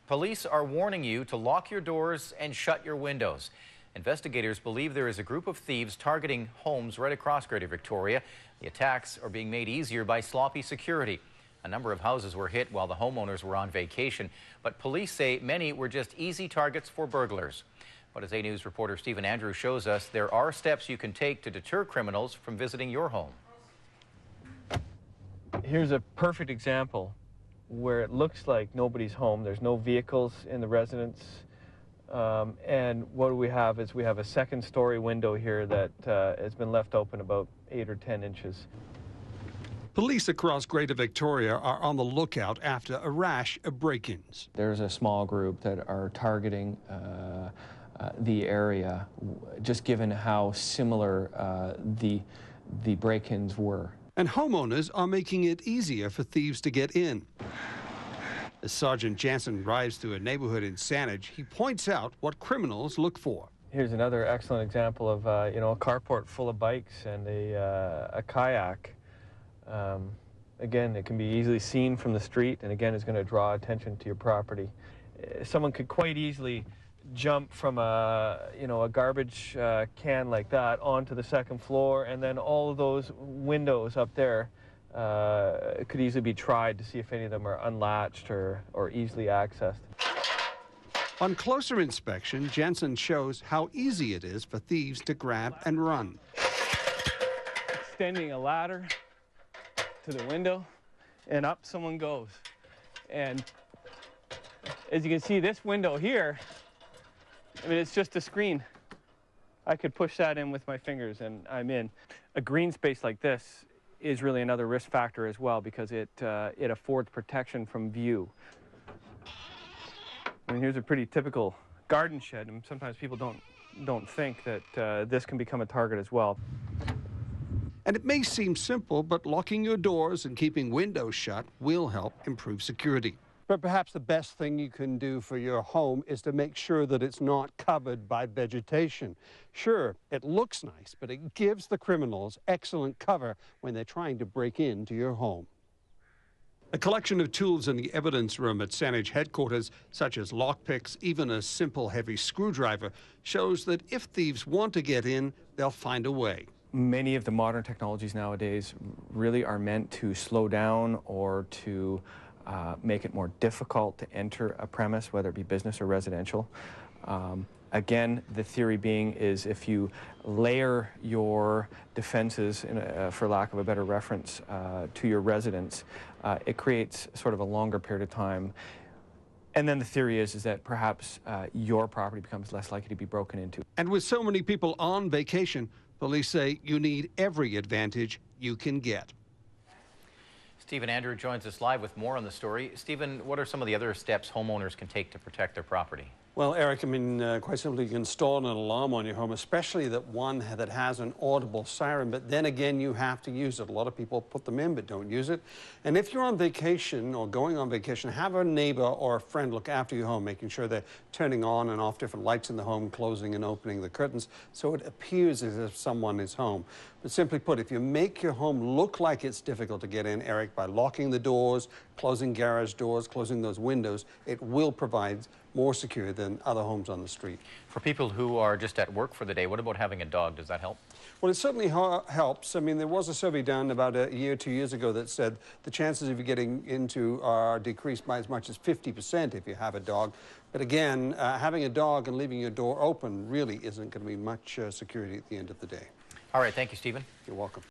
Police are warning you to lock your doors and shut your windows. Investigators believe there is a group of thieves targeting homes right across Greater Victoria. The attacks are being made easier by sloppy security. A number of houses were hit while the homeowners were on vacation, but police say many were just easy targets for burglars. But as A News reporter Stephen Andrews shows us, there are steps you can take to deter criminals from visiting your home. Here's a perfect example where it looks like nobody's home. There's no vehicles in the residence. And what we have is we have a second-story window here that has been left open about 8 or 10 inches. Police across Greater Victoria are on the lookout after a rash of break-ins. There's a small group that are targeting the area, just given how similar the break-ins were. And homeowners are making it easier for thieves to get in. As Sergeant Jantzen drives through a neighbourhood in Saanich, he points out what criminals look for. Here's another excellent example of a carport full of bikes and a kayak. Again, it can be easily seen from the street, and again, it's going to draw attention to your property. Someone could quite easily jump from a garbage can like that onto the second floor, and then all of those windows up there could easily be tried to see if any of them are unlatched or easily accessed. On closer inspection, Jantzen shows how easy it is for thieves to grab and run. Extending a ladder to the window, and up someone goes. And as you can see, this window here, I mean, it's just a screen. I could push that in with my fingers and I'm in. A green space like this is really another risk factor as well, because it affords protection from view. I mean, here's a pretty typical garden shed, and sometimes people don't think that this can become a target as well. And it may seem simple, but locking your doors and keeping windows shut will help improve security. But perhaps the best thing you can do for your home is to make sure that it's not covered by vegetation. Sure, it looks nice, but it gives the criminals excellent cover when they're trying to break into your home. A collection of tools in the evidence room at Saanich headquarters, such as lockpicks, even a simple heavy screwdriver, shows that if thieves want to get in, they'll find a way. Many of the modern technologies nowadays really are meant to slow down or to make it more difficult to enter a premise, whether it be business or residential. Again, the theory being is if you layer your defenses, for lack of a better reference, to your residence, it creates sort of a longer period of time. And then the theory is that perhaps your property becomes less likely to be broken into. And with so many people on vacation, police say you need every advantage you can get. Stephen Andrews joins us live with more on the story. Stephen, what are some of the other steps homeowners can take to protect their property? Well, Eric, I mean, quite simply, you can install an alarm on your home, especially one that has an audible siren, but then again, you have to use it. A lot of people put them in but don't use it. And if you're on vacation or going on vacation, have a neighbor or a friend look after your home, making sure they're turning on and off different lights in the home, closing and opening the curtains, so it appears as if someone is home. But simply put, if you make your home look like it's difficult to get in, Eric, by locking the doors, closing garage doors, closing those windows, it will provide more secure than other homes on the street. For people who are just at work for the day, what about having a dog? Does that help? Well, it certainly helps. I mean, there was a survey done about a year, 2 years ago that said the chances of you getting into are decreased by as much as 50% if you have a dog. But again, having a dog and leaving your door open really isn't going to be much security at the end of the day. All right, thank you, Stephen. You're welcome.